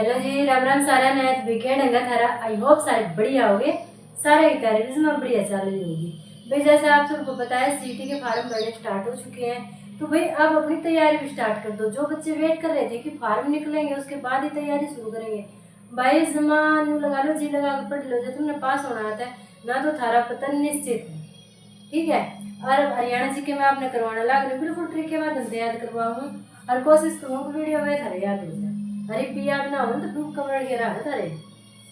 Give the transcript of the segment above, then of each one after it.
Hello जी, राम राम सारा नया weekend अंगा थारा। आई होप सारे बढ़िया होगे। सारे की तैयारी में बढ़िया चल रही होगी भाई। जैसे आप सबको पता है सीटी के फार्म भरने स्टार्ट हो चुके हैं, तो भाई अब अपनी तैयारी भी स्टार्ट कर दो। जो बच्चे वेट कर रहे थे कि फार्म निकलेंगे उसके बाद ही तैयारी शुरू करेंगे, भाई जमान लगा लो, जी लगा कर पढ़ लो। जब तुमने पास होना आता है ना तो थारा पतन निश्चित है, ठीक है। और हरियाणा जी के मैं आपने करवाना लग रही बिल्कुल ट्रिक के माध्यम से याद करवाऊँ और कोशिश करूँ कि वीडियो में थारे याद हो जाए। अरे भी याद ना हो तो डूब कमर के रहा थारे।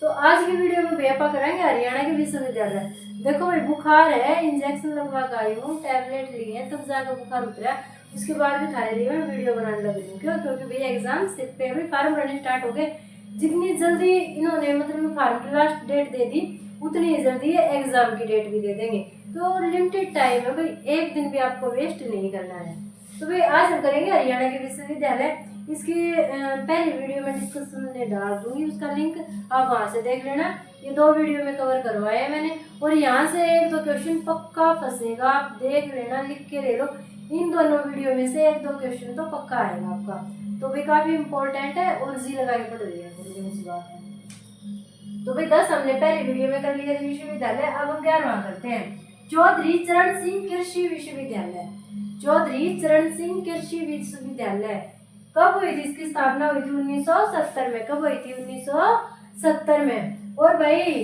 तो आज की वीडियो में बेपा कराएंगे हरियाणा के विश्वविद्यालय। देखो भाई, बुखार है, इंजेक्शन लगवा कर आई हूँ, टैबलेट ली है, तब जाकर बुखार उतरा। उसके बाद भी थारे लिए मैं वीडियो बनाने लग रही हूँ। क्यों? क्योंकि भैया एग्जाम से पे भी फार्म भरने स्टार्ट हो गए। जितनी जल्दी इन्होंने मतलब फार्म की लास्ट डेट दे दी, उतनी ही जल्दी ये एग्जाम की डेट भी दे देंगे। तो लिमिटेड टाइम है भाई, एक दिन भी आपको वेस्ट नहीं करना है। तो भाई आज हम करेंगे हरियाणा के विश्वविद्यालय। इसकी पहली वीडियो में डिस्कशन में डाल दूंगी, उसका लिंक आप वहां से देख लेना। ये दो वीडियो में कवर करवाया है मैंने, और यहाँ से एक दो क्वेश्चन पक्का फंसेगा, आप देख लेना, लिख के ले लो। इन दोनों वीडियो में से एक दो क्वेश्चन तो पक्का आएगा आपका। तो भाई काफी इंपॉर्टेंट है और जी लगा के पढ़ रही है बात है। तो भाई 10 हमने पहली वीडियो में कर लिया विश्वविद्यालय। अब हम 11वां करते हैं, चौधरी चरण सिंह कृषि विश्वविद्यालय। चौधरी चरण सिंह कृषि विश्वविद्यालय कब हुई थी? इसकी स्थापना हुई थी 1970 में। कब हुई थी? 1970 में। और भाई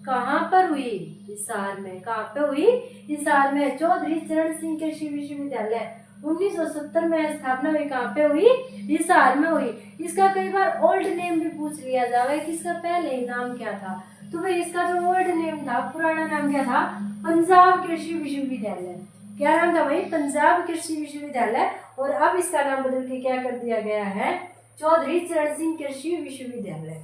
कहाँ पर हुई? हिसार में। कहाँ पे हुई? हिसार में। चौधरी चरण सिंह कृषि विश्वविद्यालय 1970 में स्थापना हुई। कहाँ पे हुई? हिसार में हुई। इसका कई बार ओल्ड नेम भी पूछ लिया जाए कि इसका पहले नाम क्या था। तो भाई इसका जो ओल्ड नेम था, पुराना नाम क्या था? पंजाब कृषि विश्वविद्यालय। क्या नाम था भाई? पंजाब कृषि विश्वविद्यालय। और अब इसका नाम बदल के क्या कर दिया गया है? चौधरी चरण सिंह कृषि विश्वविद्यालय।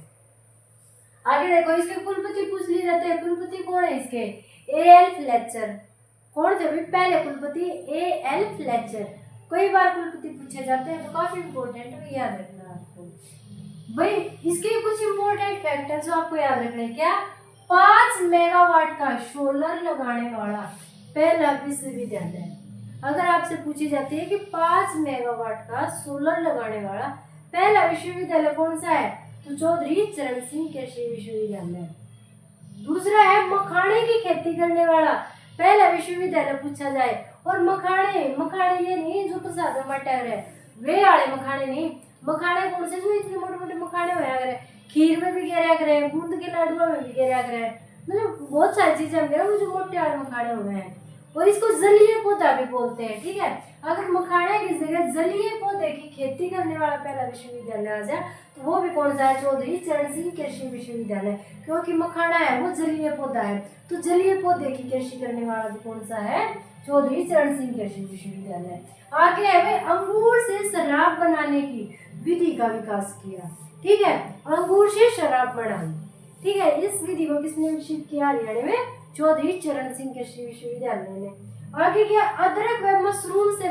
आगे देखो, इसके कुलपति पूछ लिए जाते हैं। कुलपति कौन है इसके? A.L. फ्लेचर। कौन थे भाई पहले कुलपति? A.L. फ्लेचर। कई बार कुलपति पूछे जाते हैं, तो काफी इंपॉर्टेंट है, याद रखना आपको। भाई इसके कुछ इंपॉर्टेंट फैक्टर जो आपको याद रखने हैं। क्या? 5 मेगावाट का सोलर लगाने वाला पहला विश्वविद्यालय। अगर आपसे पूछी जाती है कि 5 मेगावाट का सोलर लगाने वाला पहला विश्वविद्यालय कौन सा है, तो चौधरी चरण सिंह कृषि विश्वविद्यालय। दूसरा है मखाने की खेती करने वाला पहला विश्वविद्यालय पूछा जाए। और मखाने मखाने ये नहीं जो प्रसाद मटर है वे वाले मखाने नहीं। मखाने कौन से? जो इतने मोटे मोटे मखाने होया करे, खीर में भी गिरा करे, बूंद के लाडुओं में भी गिरा करे, मतलब बहुत सारी चीजें हम वो जो मोटे वाले मखाने हो रहे हैं। और इसको जलीय पौधा भी बोलते हैं, ठीक है। अगर मखाने की जगह जलीय पौधे की खेती करने वाला पहला विश्वविद्यालय आ जाए तो वो भी कौन सा है? चौधरी चरण सिंह कृषि विश्वविद्यालय। क्योंकि मखाना है वो जलीय पौधा है, तो जलीय पौधे की कृषि करने वाला भी कौन सा है? चौधरी चरण सिंह कृषि विश्वविद्यालय। आगे है भाई, अंगूर से शराब बनाने की विधि का विकास किया, ठीक है। अंगूर से शराब बनाई, ठीक है। इस विधि को किसने विकसित किया? हरियाणा में चौधरी चरण सिंह कृषि विश्वविद्यालय ने। आगे क्या? अदरक व मशरूम से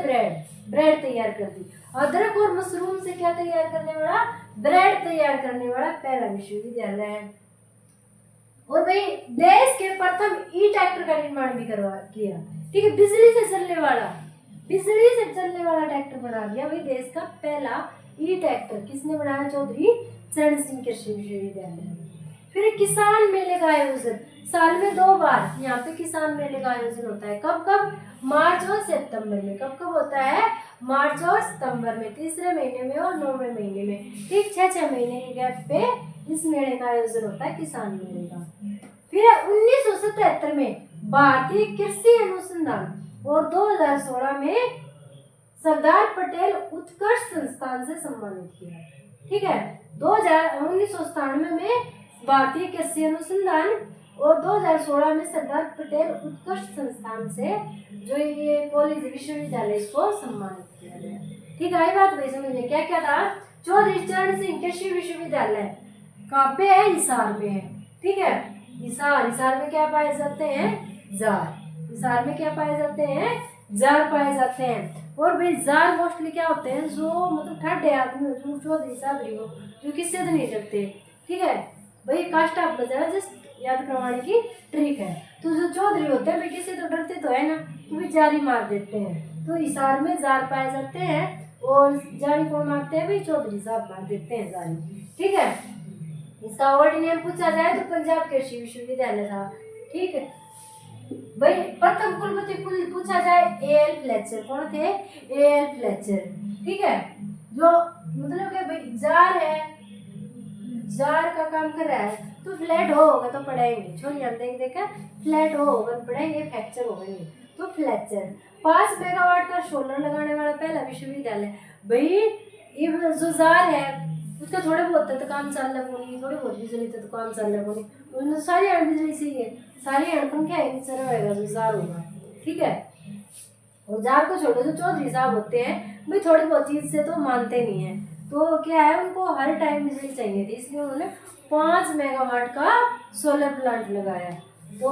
ब्रेड तैयार कर दी। अदरक और मशरूम से क्या तैयार करने वाला? ब्रेड तैयार करने वाला पहला विश्वविद्यालय है। और भाई देश के प्रथम ई ट्रैक्टर का निर्माण भी किया, ठीक है। बिजली से चलने वाला ट्रैक्टर बना दिया भाई। देश का पहला ई ट्रैक्टर किसने बनाया? चौधरी चरण सिंह कृषि विश्वविद्यालय। फिर किसान मेले का आयोजन साल में 2 बार यहाँ पे किसान मेले का आयोजन होता है। कब कब? मार्च और सितंबर में। कब कब होता है? मार्च और सितंबर में, तीसरे महीने में और 9वें महीने में, ठीक। 6 महीने के गैप पे इस मेले का आयोजन होता है, किसान मेले का। फिर 1977 में भारतीय कृषि अनुसंधान और 2016 में सरदार पटेल उत्कर्ष संस्थान से सम्मानित किया, ठीक है। 1997 में भारतीय कृषि अनुसंधान और 2016 में सरदार पटेल उत्कर्ष संस्थान से जो ये कॉलेज विश्वविद्यालय इसको सम्मानित किया गया, ठीक है। आई बात भाई समझ में? क्या क्या था? चौधरी चरण सिंह कृषि विश्वविद्यालय कहाँ पे है? हिसार में है, ठीक है। हिसार में क्या पाए जाते हैं? जार। हिसार में क्या पाए जाते हैं? जार पाए जाते हैं। और भाई जार मोस्टली क्या होते हैं? जो मतलब ठंडे आदमी हो, जो चौधरी साधरी हो, जो किससे तो नहीं डरते, ठीक है। भाई कास्ट आप बचा जस्ट याद करवाने की ट्रिक है। तो जो चौधरी होते हैं भाई किससे तो डरते तो है ना, तो भी जारी मार देते हैं। तो हिसार में जार पाए जाते हैं और जारी कौन मारते हैं भाई? चौधरी साहब मार देते हैं जारी, ठीक है। इसका ओल्ड नेम पूछा जाए तो पंजाब कृषि विश्वविद्यालय था। ठीक है भाई। प्रथम कुलपति पूछा जाए एएल फ्लेचर। कौन थे? AL Fletcher. ठीक है, जो मतलब कि भाई जार है, जार का काम कर रहा है तो फ्लैट होगा तो पढ़ेंगे, छोड़िए हम देखा फ्लैट होगा तो पढ़ेंगे, फ्रैक्चर होगा नहीं तो फ्लेचर। 5 मेगावाट का सोलर लगाने वाला पहला विश्वविद्यालय। भाई ये जो जार है उसका थोड़े बहुत तो काम चल रहा है, थोड़ी बहुत बिजली तो काम चल रहा है, उन्हें सारी बिजली से है, सारी पंखे है चल रहेगा जो जार होगा। ठीक है, और जार को छोड़ो जो चौधरी साहब होते हैं भाई थोड़ी बहुत चीज से तो मानते नहीं है, तो क्या है उनको हर टाइम बिजली चाहिए थी, इसलिए उन्होंने 5 मेगावाट का सोलर प्लांट लगाया। तो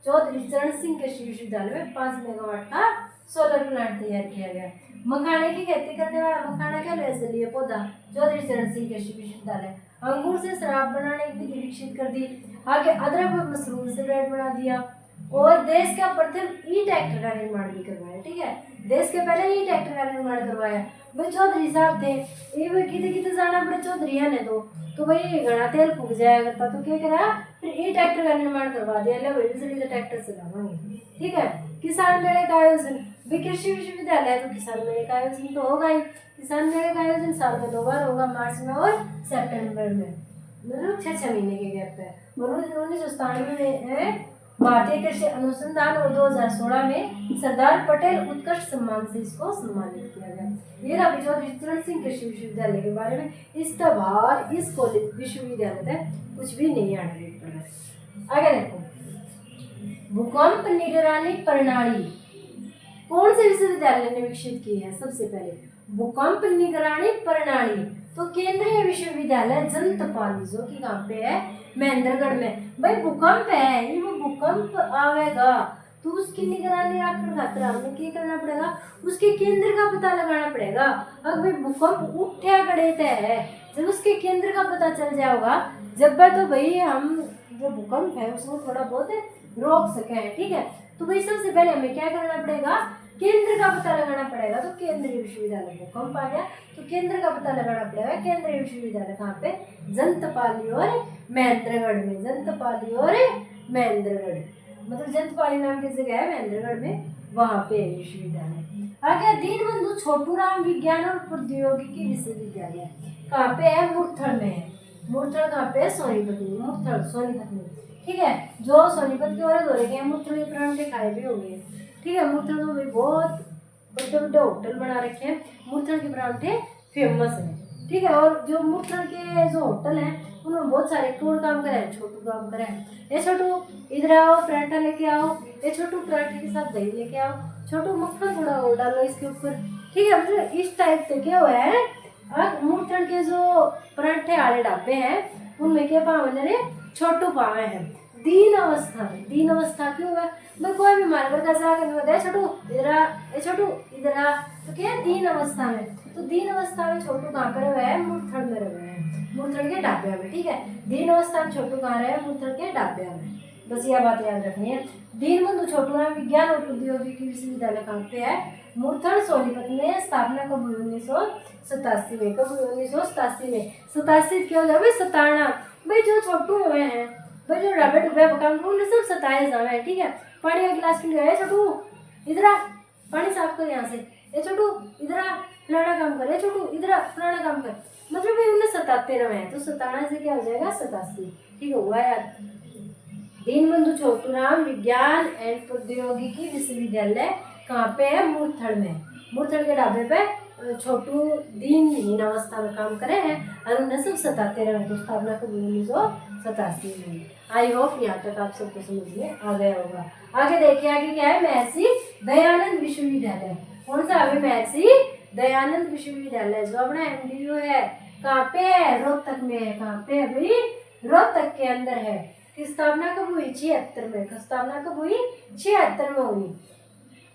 चौधरी चरण सिंह कृषि विश्वविद्यालय में 5 मेगावाट का सोलर प्लांट तैयार किया गया। मखाने की खेती करने वाला, मखाना क्या जलीय पौधा, चौधरी चरण सिंह कृषि विश्वविद्यालय। अंगूर से शराब बनाने की विधि विकसित कर दी। आगे अदरक और मशरूम से ब्रेड बना दिया। और देश का प्रथम ई ट्रैक्टर का निर्माण भी करवाया। ठीक है, देश के पहले ई ट्रैक्टर का निर्माण करवाया। भाई चौधरी साहब थे, ये भाई कितने कितने जाना पड़े चौधरी है ने तो भाई घना तेल फूक जाया करता, तो क्या करा फिर ई ट्रैक्टर का निर्माण करवा दिया, ले भाई बिजली का ट्रैक्टर से लावांगे। ठीक है, किसान मेले का आयोजन, भाई कृषि विश्वविद्यालय है तो किसान मेले का आयोजन तो होगा ही। किसान मेले का आयोजन साल में 2 बार होगा, मार्च में और सेप्टेम्बर में, मतलब 6 महीने के गैप पे। 1997 में भारतीय कृषि अनुसंधान और 2016 में सरदार पटेल उत्कृष्ट सम्मान से इसको सम्मानित किया गया। ये रहा चौधरी चरण सिंह कृषि विश्वविद्यालय के बारे में। इस बार इस कॉलेज विश्वविद्यालय में कुछ भी नहीं आना पड़ा। आगे देखो, भूकंप निगरानी प्रणाली कौन से विश्वविद्यालय ने विकसित की है? सबसे पहले भूकंप निगरानी प्रणाली तो केंद्रीय विश्वविद्यालय जंतपाली, जो कि कहाँ पे है? महेंद्रगढ़ में। भाई भूकंप है, ये वो भूकंप आवेगा तो उसकी निगरानी रखने खातिर हमें क्या करना पड़ेगा? उसके केंद्र का पता लगाना पड़ेगा। अब भाई भूकंप उठा गणित है, जब उसके केंद्र का पता चल जाएगा जब तो भाई हम जो भूकंप है उसको थोड़ा बहुत रोक सके। ठीक है, तो भाई सबसे पहले हमें क्या करना पड़ेगा? केंद्र का पता लगाना पड़ेगा। तो केंद्रीय विश्वविद्यालय भूकंप आ गया तो केंद्र का पता लगाना पड़ेगा। केंद्रीय विश्वविद्यालय कहाँ पे? जंतपाली और महेंद्रगढ़ में। जंतपाली और महेंद्रगढ़, मतलब जंतपाली नाम की जगह है महेंद्रगढ़ में, वहां पे है विश्वविद्यालय। आगे दीनबंधु छोटूराम विज्ञान और प्रौद्योगिकी विश्वविद्यालय कहाँ पे है? मुरथल में है। मुरथल कहाँ पे? सोनीपत में। मुरथल सोनीपत में। ठीक है, जो सोनीपत के और दौरे के मुरथल के प्राण के खाए भी हो गए। ठीक है, मुरथल में भी बहुत बड़े बड़े होटल बना रखे हैं, मुरथल के परांठे फेमस है। ठीक है, और जो मुरथल के जो होटल हैं उन्होंने बहुत सारे कौन काम करे हैं? छोटू काम करे हैं। ये छोटू इधर आओ, पराठा लेके आओ, ये छोटू पराठे के साथ दही लेके आओ, छोटू मक्खन थोड़ा और डालो इसके ऊपर। ठीक है, मतलब इस टाइप से क्या हुआ है, अब मुरथल के जो पराठे वाले ढाबे हैं उनमें क्या पावे रे? छोटू पावे हैं। दीन अवस्था में, दीन अवस्था क्यों है? मैं कोई भी मारकर का जाकर नहीं बताया छोटू इधर आ, ए छोटू इधर आ, तो क्या है? दीन अवस्था में। तो दीन अवस्था में छोटू कहाँ पर रहे हैं? मुरथल में रहे हैं, मुरथल के ढाबे में। ठीक है, दीन अवस्था में छोटू कहाँ रहे हैं? मुरथल के ढाबे में। बस यह बात याद रखनी है। दीनबंधु छोटूराम विज्ञान और प्रौद्योगिकी विश्वविद्यालय कहाँ पे है? मुरथल सोनीपत में। स्थापना कब हुई? 1987 में। कब हुई? 1987 में। 87 क्या हो गया भाई? सताना। भाई जो छोटू हुए हैं, भाई जो ढाबे डुबे काम उन्होंने सब सताए जावे हैं। ठीक है, पानी का गिलास के लिए छोटू इधर आ, पानी साफ कर यहाँ से, ए छोटू इधर आ, फलाना काम कर, ए छोटू इधर आ, फलाना काम कर, मतलब भाई उन्हें सताते रहे हैं। तो सताना से क्या हो जाएगा? 87। ठीक है, हुआ यार। दीनबंधु छोटूराम विज्ञान एंड प्रौद्योगिकी विश्वविद्यालय कहाँ पे है? मुरथल में। मुरथल के ढाबे पे छोटू दीनहीन अवस्था में काम करे हैं और उन्हें सब सताते रहे। तो स्थापना कब 1987 में। आई होप यहाँ तक आप सबको समझ में आ गया होगा। आगे देखिए, आगे क्या है? महर्षि दयानंद विश्वविद्यालय। कौन सा है? महर्षि दयानंद विश्वविद्यालय, जो अपना MDU है। कहाँ पे है? रोहतक में है। कहाँ पे है भाई? रोहतक के अंदर है। की स्थापना कब हुई? 76 में। स्थापना कब हुई? 76 में हुई।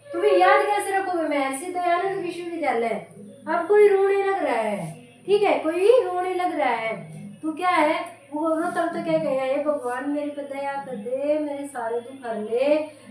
तुम्हें याद कैसे रखोगे? महर्षि दयानंद विश्वविद्यालय। अब कोई रोने लग रहा है, ठीक है, कोई रोने लग रहा है तो क्या है? वो रो तब तो क्या कहेगा? हे भगवान मेरे पे दया कर दे, मेरे सारे दुख हर ले,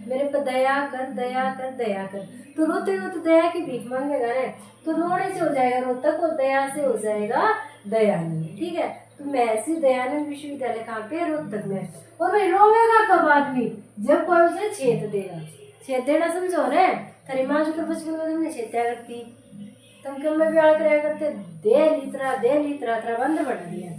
मेरे पे दया कर, दया कर, दया कर। तो रोते रोते दया की भीख मांगेगा ना, तो रोने से हो जाएगा रोतक और दया से हो जाएगा दयानंद। ठीक है, तो महर्षि दयानंद विश्वविद्यालय कहाँ पे? रोहतक में। और भाई रोवेगा कब आदमी? जब कोई उसे छेद देगा। छेद देना समझो ना, थारी माँ जो कर बचपन में तुमने छेद करती, तुम कम में ब्याह कराया करते, दे लीतरा तेरा बंद बना दिया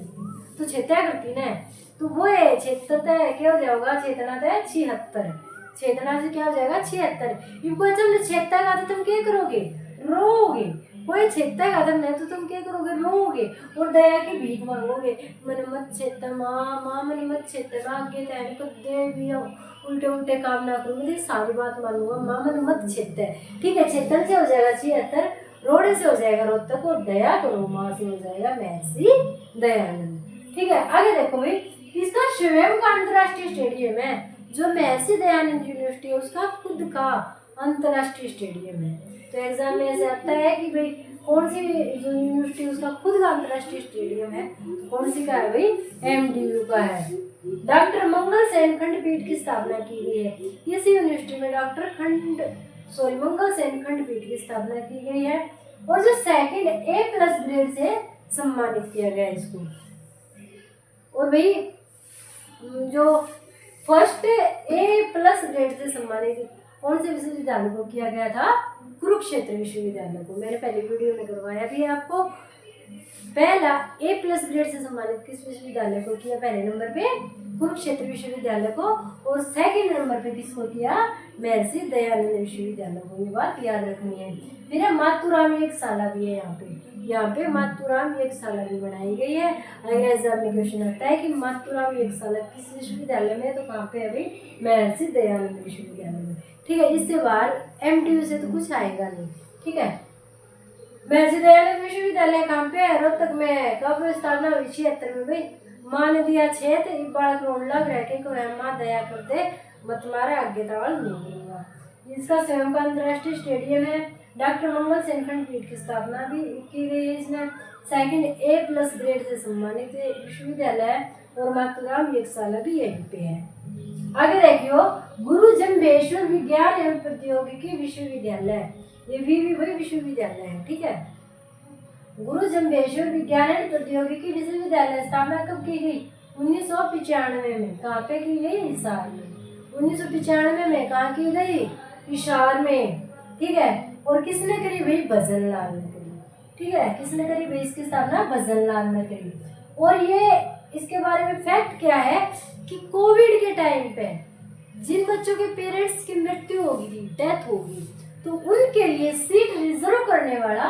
तो छेत्या करती ना। तो वो है छेतर तय क्या हो जाएगा? छेतना तय 76, छेदना से क्या हो जाएगा? 76। इनको तुमने छेदता तो तुम क्या करोगे? रोओगे। कोई छेदता तुमने तो तुम क्या करोगे? रोओगे और दया की भीख मांगोगे, मन मत छेद माँ, माँ मन मत छेद माँ, आगे तैन को दे भी उल्टे उल्टे काम ना करूँ, मुझे सारी बात मानूंगा, माँ मन मत छेद। ठीक है, छेदन से हो जाएगा 76, रोड़े से हो जाएगा रोहतक, और दया करो माँ से हो जाएगा महर्षि दयानंद। ठीक है, आगे देखो भाई, इसका स्वयं का अंतर्राष्ट्रीय स्टेडियम है। जो महर्षि दयानंद यूनिवर्सिटी है उसका खुद का अंतर्राष्ट्रीय स्टेडियम है। तो एग्जाम में ऐसे आता है कि भाई कौन सी जो यूनिवर्सिटी उसका खुद का अंतर्राष्ट्रीय स्टेडियम है, तो कौन सी का है भाई? MDU का है। डॉक्टर मंगल सेन खंडपीठ की स्थापना की गई है। इस यूनिवर्सिटी में मंगल सेन खंडपीठ की स्थापना की गई है। और जो सेकंड A+ ग्रेड से सम्मानित किया गया है इसको। और भाई जो फर्स्ट A+ ग्रेड से सम्मानित कौन से विश्वविद्यालय को किया गया था? कुरुक्षेत्र विश्वविद्यालय को। मैंने पहले वीडियो में करवाया भी है आपको। पहला A+ ग्रेड से सम्मानित किस विश्वविद्यालय को किया? पहले नंबर पे कुरुक्षेत्र विश्वविद्यालय को, और सेकंड नंबर पे किसको किया? महर्षि दयानंद विश्वविद्यालय को। ये बात याद रखनी है। फिर मातुराम यज्ञशाला भी है यहाँ पे मातुराम यज्ञशाला भी बनाई गई है। अगर एग्जाम में क्वेश्चन आता है कि मातुराम यज्ञशाला किस विश्वविद्यालय में, तो कहाँ पे अभी? महर्षि दयानंद विश्वविद्यालय में। ठीक है, इससे बाहर MDU से तो कुछ आएगा नहीं। ठीक है, महर्षि दयानंद विश्वविद्यालय कहाँ पे है? रोहतक में। कब स्थापना हुई? 76 में। भाई माँ ने दिया छेद, एक बालक रोन लग रहा है कि माँ दया कर दे, मत मारे, आगे तावल नहीं दूंगा। इसका स्वयं का अंतर्राष्ट्रीय स्टेडियम है। डॉक्टर मंगल सेन खंडपीठ की स्थापना भी की गई है इसमें। सेकंड A+ ग्रेड से सम्मानित विश्वविद्यालय है, और मातुराम यज्ञशाला भी यहीं पे है। आगे देखियो, गुरु जम्भेश्वर विज्ञान एवं प्रौद्योगिकी विश्वविद्यालय, ये भी भाई विश्वविद्यालय है। ठीक है, गुरु जम्भेश्वर विज्ञान एवं प्रौद्योगिकी विश्वविद्यालय स्थापना कब की गई? 1995 में। कहाँ पे की गई? हिसार में। 1995 में कहाँ की गई? हिसार में। ठीक है, और किसने करी भाई? भजन लाल ने करी। ठीक है, किसने करी भाई इसकी स्थापना? भजन लाल ने करी। और ये इसके बारे में फैक्ट क्या है कि कोविड के टाइम पे जिन बच्चों के पेरेंट्स की मृत्यु हो गई, डेथ हो गई, तो उनके लिए सीट रिजर्व करने वाला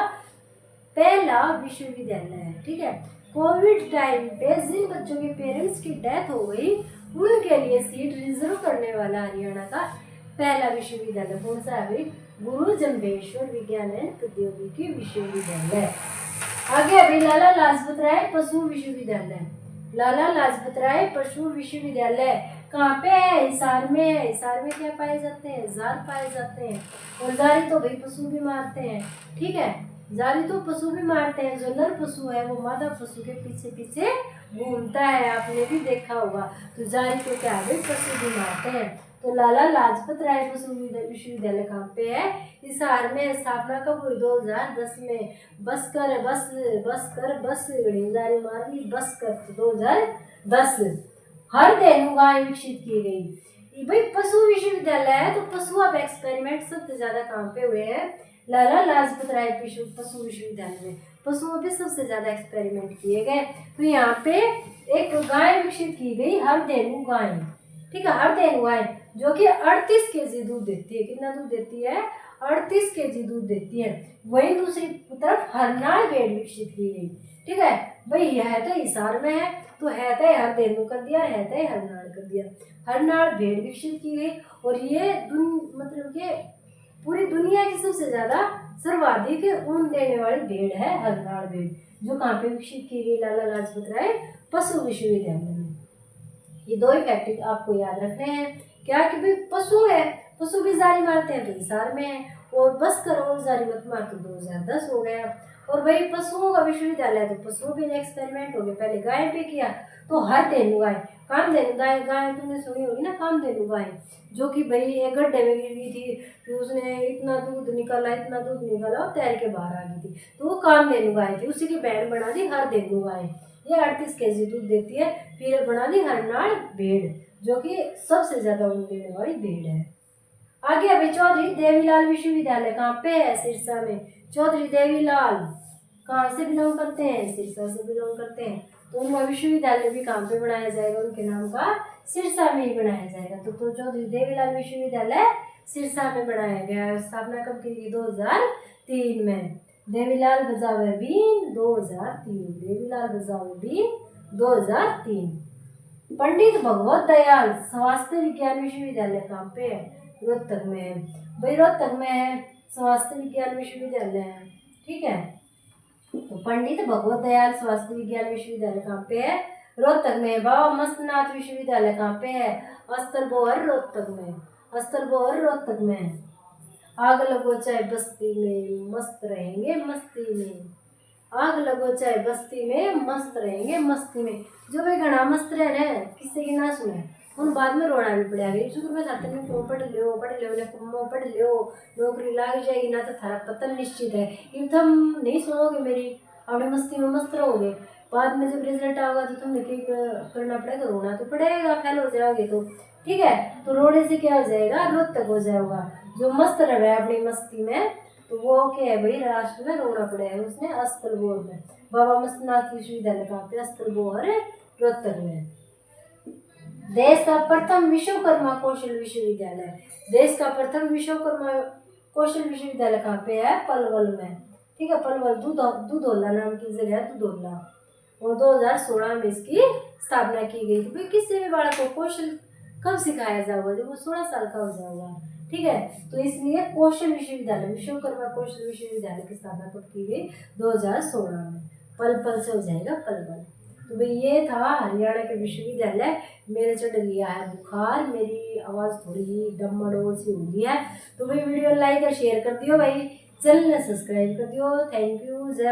पहला विश्वविद्यालय है। ठीक है, कोविड टाइम पे जिन बच्चों के पेरेंट्स की डेथ हो गई उनके लिए सीट रिजर्व करने वाला हरियाणा का पहला विश्वविद्यालय कौन सा है भाई? गुरु जम्भेश्वर विज्ञान एवं प्रौद्योगिकी विश्वविद्यालय। आगे अभी लाला लाजपत राय पशु विश्वविद्यालय। लाला लाजपत राय पशु विश्वविद्यालय कहाँ पे है? हिसार में है। हिसार में क्या पाए जाते हैं? जार पाए जाते हैं, और जारी तो भाई पशु भी मारते हैं। ठीक है, जारी तो पशु भी मारते हैं। जो नर पशु है वो मादा पशु के पीछे पीछे घूमता है, आपने भी देखा होगा। तो जारी तो क्या है? पशु भी मारते हैं। तो लाला लाजपत राय पशु विश्वविद्यालय कहाँ पे है? हिसार में। स्थापना कब हुई? 2010 में। बस जारी मार दी, बस कर 2010। हर धेनु गाय विकसित की गई। भाई पशु विश्वविद्यालय है तो पशु अब एक्सपेरिमेंट सबसे ज्यादा कहाँ पे हुए हैं? लाला लाजपत राय पशु विश्वविद्यालय में पशुओं पे सबसे ज्यादा एक्सपेरिमेंट किए गए। तो यहाँ पे एक गाय विकसित की गई, हरदेनु गाय। ठीक है, हरदेनु गाय जो कि 38 kg दूध देती है। कितना दूध देती है? 38 kg दूध देती है। वहीं दूसरी तरफ हरनाल भेड़ विकसित की गई। ठीक है भाई, यह तो हिसार में है तो है तो हरदेनु कर दिया, है तो हरनाल कर दिया। हरनाल भेड़ विकसित की गई, और ये मतलब कि पूरी दुनिया की सबसे ज्यादा सर्वाधिक ऊन देने वाली भेड़ है हरनाल भेड़, जो कहाँ पे विकसित की गई? लाला लाजपत राय पशु विश्वविद्यालय में। ये दो ही फैक्ट आपको याद रखने हैं। क्या कि भाई पशु है, पशु भी जारी मारते हैं तो हिसार में है, और बस करो जारी मत मार तो 2010 हो गया। और भाई पशुओं का विश्वविद्यालय तो पशुओं पे एक्सपेरिमेंट हो गए। पहले गाय पे किया तो हरदेनु गाय, कामधेनु गाय, गाय तुमने सुनी होगी ना, कामधेनु गाय, जो कि भाई एक गड्ढे में गिर गई थी, फिर उसने इतना दूध निकाला और तैर के बाहर आ गई थी, तो वो कामधेनु गाय थी। उसी की बैंड बना दी हरदेनु गाय। ये 38 kg दूध देती है। फिर बना दी हरनाड़ भेड़, जो कि सबसे ज्यादा ऊन देने वाली भेड़ है। आगे अभी चौधरी देवीलाल विश्वविद्यालय कहाँ पे है? सिरसा में। चौधरी देवीलाल कहाँ से बिलोंग करते हैं? सिरसा से बिलोंग करते हैं। तो उनका विश्वविद्यालय भी कहाँ पे बनाया जाएगा? उनके नाम का सिरसा में ही बनाया जाएगा। तो चौधरी देवीलाल विश्वविद्यालय सिरसा में बनाया गया है। स्थापना कब की गई? 2003 में। देवीलाल बजावे बीन 2003। देवीलाल बजावे बीन 2003। पंडित भगवत दयाल स्वास्थ्य विज्ञान विश्वविद्यालय कहाँ पे है? रोहतक में है। भाई रोहतक में है, स्वास्थ्य विज्ञान विश्वविद्यालय है। ठीक है, तो पंडित भगवत दयाल स्वास्थ्य विज्ञान विश्वविद्यालय कहाँ पे है? रोहतक में। बाबा मस्तनाथ विश्वविद्यालय कहाँ पे है? अस्तरबोहर रोहतक में। अस्तरबोहर रोहतक में। आग लगो चाहे बस्ती में मस्त रहेंगे मस्ती में। आग लगो चाहे बस्ती में मस्त रहेंगे मस्ती में। जो वे घना मस्त रह रहे हैं, किससे की ना सुने, उन बाद में रोना भी पड़ेगा। शुक्र में चाहते हैं कि पढ़ लो पढ़ लो, नौकरी लग जाएगी ना तो थारा पतन निश्चित है। ये तुम नहीं सुनोगे मेरी, अपनी मस्ती में मस्त रहोगे, बाद में जब रिजल्ट आएगा तो तुम्हें करना पड़ेगा, रोना तो पड़ेगा, फेल हो जाओगे तो। ठीक है, तो रोने से क्या हो जाएगा? रोहतक हो जाएगा। जो मस्त रहे अपनी मस्ती में, तो वो क्या है भाई, राष्ट्र में रोना पड़ेगा उसने। अस्तलबोहर में। बाबा मस्तनाथ विश्वविद्यालय कहाँ पे? अस्तलबोहर रोहतक में। देश का प्रथम विश्वकर्मा कौशल विश्वविद्यालय। देश का प्रथम विश्वकर्मा कौशल विश्वविद्यालय कहाँ पे है? पलवल में। ठीक है, पलवल दुधौला नाम की जगह है, दुधौला। और 2016 में इसकी स्थापना की गई थी। भाई किसी भी बालक को कौशल कब सिखाया जाएगा? जब वो 16 साल का हो जाएगा। ठीक है, तो इसलिए कौशल विश्वविद्यालय, विश्वकर्मा कौशल विश्वविद्यालय की स्थापना कब की गई? 2016 में। पल से हो जाएगा पलवल। तो भाई ये था हरियाणा के विश्वविद्यालय। मेरे चढ़ गया है बुखार, मेरी आवाज़ थोड़ी ही डम्मडोल सी हो गई है। तो भाई वीडियो लाइक और शेयर कर दियो भाई, चैनल ने सब्सक्राइब कर दियो। Thank you. जय